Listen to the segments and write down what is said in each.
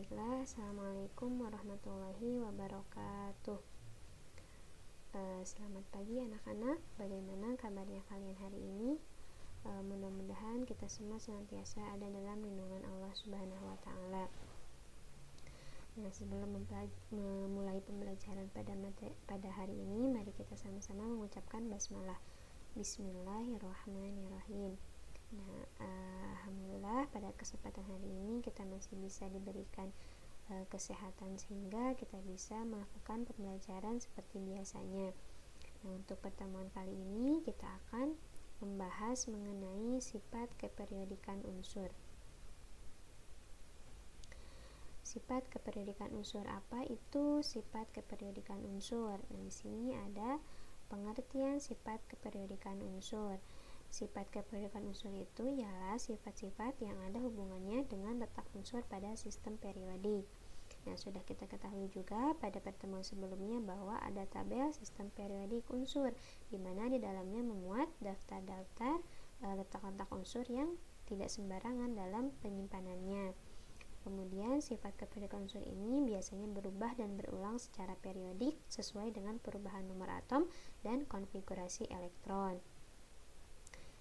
Baiklah, Assalamualaikum warahmatullahi wabarakatuh. Selamat pagi anak-anak, bagaimana kabarnya kalian hari ini? Mudah-mudahan kita semua senantiasa ada dalam lindungan Allah Subhanahu wa Ta'ala. Nah, sebelum memulai pembelajaran pada hari ini, mari kita sama-sama mengucapkan basmalah. Bismillahirrahmanirrahim. Nah, alhamdulillah pada kesempatan hari ini kita masih bisa diberikan kesehatan sehingga kita bisa melakukan pembelajaran seperti biasanya. Nah, untuk pertemuan kali ini kita akan membahas mengenai sifat keperiodikan unsur. Sifat keperiodikan unsur, apa itu sifat keperiodikan unsur? Nah, di sini ada pengertian sifat keperiodikan unsur. Sifat keperiodikan unsur itu ialah sifat-sifat yang ada hubungannya dengan letak unsur pada sistem periodik. Nah, sudah kita ketahui juga pada pertemuan sebelumnya bahwa ada tabel sistem periodik unsur, di mana di dalamnya memuat daftar-daftar letak-letak unsur yang tidak sembarangan dalam penyimpanannya. Kemudian sifat keperiodikan unsur ini biasanya berubah dan berulang secara periodik sesuai dengan perubahan nomor atom dan konfigurasi elektron.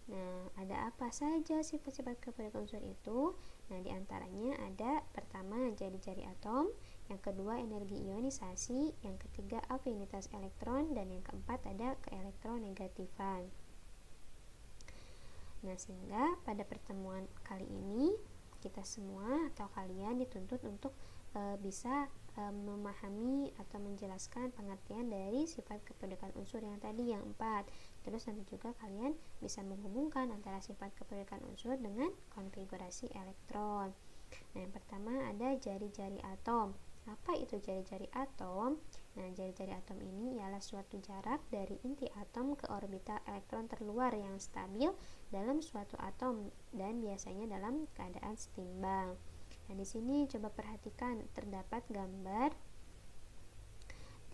Nah, ada apa saja sifat-sifat keperiodikan unsur itu? Nah, diantaranya ada pertama jari-jari atom, yang kedua energi ionisasi, yang ketiga afinitas elektron, dan yang keempat ada keelektronegatifan. Nah, sehingga pada pertemuan kali ini kita semua atau kalian dituntut untuk bisa memahami atau menjelaskan pengertian dari sifat keperiodikan unsur yang tadi yang 4. Terus nanti juga kalian bisa menghubungkan antara sifat keperiodikan unsur dengan konfigurasi elektron. Nah, yang pertama ada jari-jari atom. Apa itu jari-jari atom? Nah, jari-jari atom ini ialah suatu jarak dari inti atom ke orbital elektron terluar yang stabil dalam suatu atom dan biasanya dalam keadaan setimbang. Nah, di sini coba perhatikan, terdapat gambar.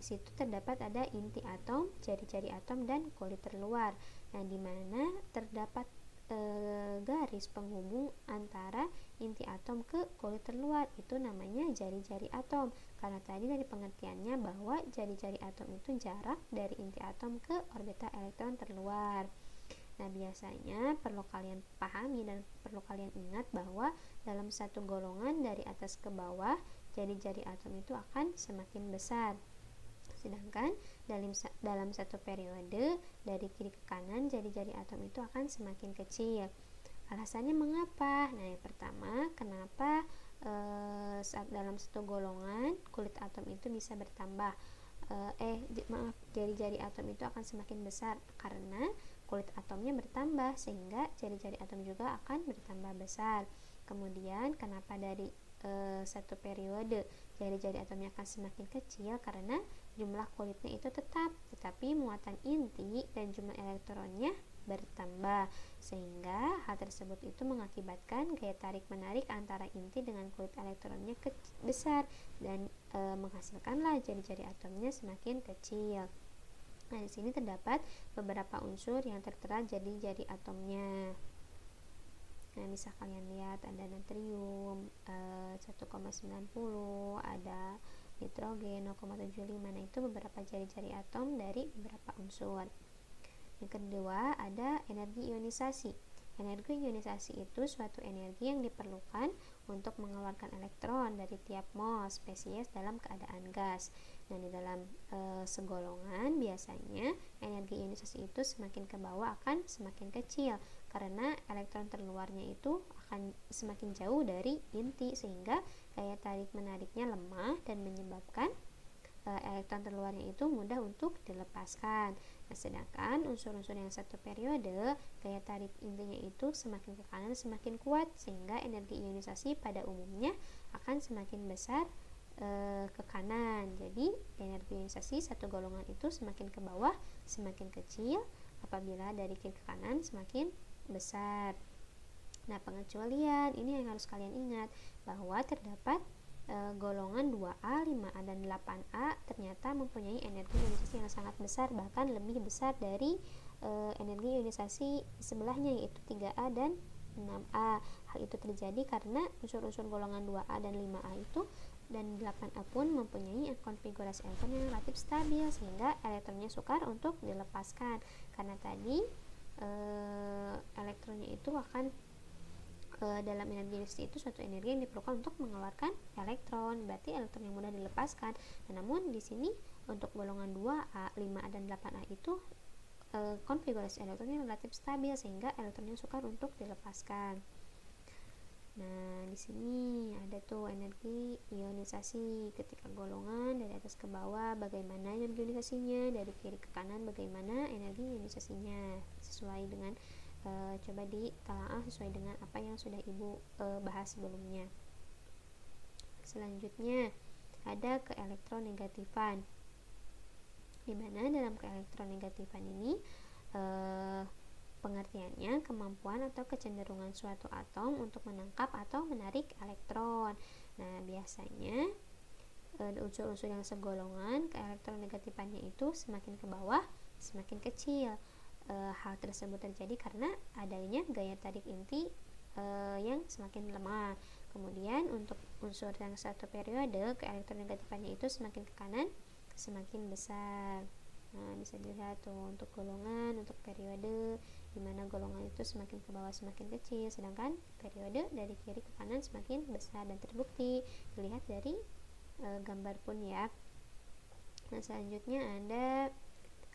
Di situ terdapat ada inti atom, jari-jari atom, dan kulit terluar. Nah, di mana terdapat garis penghubung antara inti atom ke kulit terluar, itu namanya jari-jari atom. Karena tadi dari pengertiannya bahwa jari-jari atom itu jarak dari inti atom ke orbital elektron terluar. Nah, biasanya perlu kalian pahami dan perlu kalian ingat bahwa dalam satu golongan dari atas ke bawah, jari-jari atom itu akan semakin besar. Sedangkan dalam satu periode dari kiri ke kanan, jari-jari atom itu akan semakin kecil. Alasannya mengapa? Nah, yang pertama, kenapa saat dalam satu golongan kulit atom itu bisa bertambah? Jari-jari atom itu akan semakin besar karena kulit atomnya bertambah, sehingga jari-jari atom juga akan bertambah besar. Kemudian kenapa dari satu periode jari-jari atomnya akan semakin kecil? Karena jumlah kulitnya itu tetap, tetapi muatan inti dan jumlah elektronnya bertambah, sehingga hal tersebut itu mengakibatkan gaya tarik-menarik antara inti dengan kulit elektronnya besar dan menghasilkanlah jari-jari atomnya semakin kecil. Nah, di sini terdapat beberapa unsur yang tertera jari-jari atomnya. Nah, bisa kalian lihat ada natrium 1,90, ada nitrogen 0,75. Nah, itu beberapa jari-jari atom dari beberapa unsur. Yang kedua ada energi ionisasi. Energi ionisasi itu suatu energi yang diperlukan untuk mengeluarkan elektron dari tiap mol spesies dalam keadaan gas. Nah, di dalam segolongan biasanya energi ionisasi itu semakin ke bawah akan semakin kecil karena elektron terluarnya itu akan semakin jauh dari inti, sehingga gaya tarik menariknya lemah dan menyebabkan elektron terluarnya itu mudah untuk dilepaskan. Nah, sedangkan unsur-unsur yang satu periode, gaya tarik intinya itu semakin ke kanan semakin kuat, sehingga energi ionisasi pada umumnya akan semakin besar ke kanan. Jadi energi ionisasi satu golongan itu semakin ke bawah semakin kecil, apabila dari kiri ke kanan semakin besar. Nah, pengecualian ini yang harus kalian ingat, bahwa terdapat golongan 2A, 5A, dan 8A ternyata mempunyai energi ionisasi yang sangat besar, bahkan lebih besar dari energi ionisasi sebelahnya, yaitu 3A dan 6A. Hal itu terjadi karena unsur-unsur golongan 2A dan 5A itu dan 8A pun mempunyai konfigurasi elektron yang relatif stabil sehingga elektronnya sukar untuk dilepaskan. Karena tadi elektronnya itu akan dalam energi listrik itu suatu energi yang diperlukan untuk mengeluarkan elektron, berarti elektron yang mudah dilepaskan. Namun di sini untuk golongan 2A, 5A dan 8A itu konfigurasi elektronnya relatif stabil sehingga elektronnya sukar untuk dilepaskan. Nah, di sini ada tuh energi ionisasi ketika golongan dari atas ke bawah, bagaimana energi ionisasinya, dari kiri ke kanan bagaimana energi ionisasinya, sesuai dengan coba ditelaah sesuai dengan apa yang sudah Ibu bahas sebelumnya. Selanjutnya ada keelektronegatifan, di mana dalam keelektronegatifan ini pengertiannya kemampuan atau kecenderungan suatu atom untuk menangkap atau menarik elektron. Nah, biasanya unsur-unsur yang segolongan keelektronegatifannya itu semakin ke bawah semakin kecil. Hal tersebut terjadi karena adanya gaya tarik inti yang semakin lemah. Kemudian untuk unsur yang satu periode keelektronegatifannya itu semakin ke kanan semakin besar. Nah, bisa dilihat tuh untuk golongan, untuk periode, di mana golongan itu semakin ke bawah semakin kecil, sedangkan periode dari kiri ke kanan semakin besar, dan terbukti dilihat dari gambar pun ya. Nah, selanjutnya ada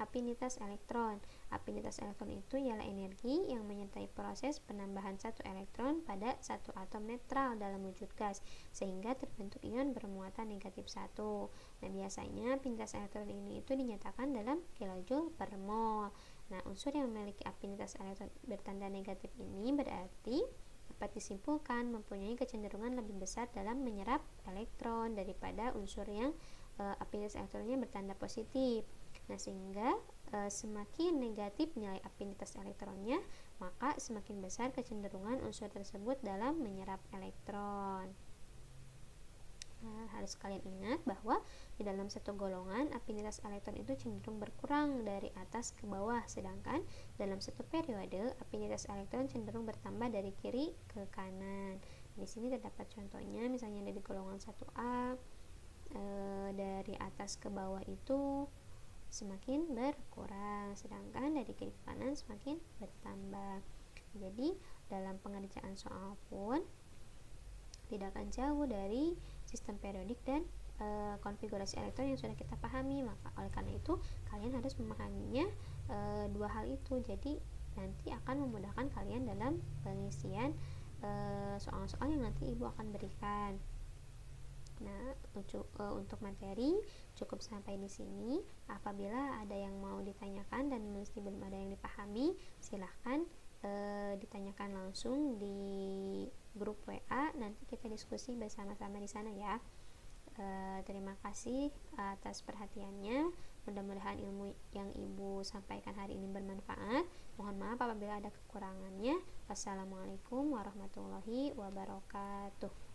afinitas elektron. Afinitas elektron itu ialah energi yang menyertai proses penambahan satu elektron pada satu atom netral dalam wujud gas sehingga terbentuk ion bermuatan negatif 1. Nah, biasanya afinitas elektron ini itu dinyatakan dalam kilojoule per mol. Nah, unsur yang memiliki afinitas elektron bertanda negatif ini berarti dapat disimpulkan mempunyai kecenderungan lebih besar dalam menyerap elektron daripada unsur yang afinitas elektronnya bertanda positif. Nah, sehingga semakin negatif nilai afinitas elektronnya, maka semakin besar kecenderungan unsur tersebut dalam menyerap elektron. Nah, harus kalian ingat bahwa di dalam satu golongan afinitas elektron itu cenderung berkurang dari atas ke bawah, sedangkan dalam satu periode afinitas elektron cenderung bertambah dari kiri ke kanan. Di sini terdapat contohnya, misalnya dari golongan 1A dari atas ke bawah itu semakin berkurang, sedangkan dari kiri ke kanan semakin bertambah. Jadi dalam pengerjaan soal pun tidak akan jauh dari sistem periodik dan konfigurasi elektron yang sudah kita pahami. Maka oleh karena itu kalian harus memahaminya dua hal itu. Jadi nanti akan memudahkan kalian dalam pengisian soal-soal yang nanti Ibu akan berikan. Nah, untuk materi cukup sampai di sini. Apabila ada yang mau ditanyakan dan mesti belum ada yang dipahami, silahkan ditanyakan langsung di grup WA. Nanti kita diskusi bersama-sama di sana ya. Terima kasih atas perhatiannya. Mudah-mudahan ilmu yang Ibu sampaikan hari ini bermanfaat. Mohon maaf apabila ada kekurangannya. Wassalamualaikum warahmatullahi wabarakatuh.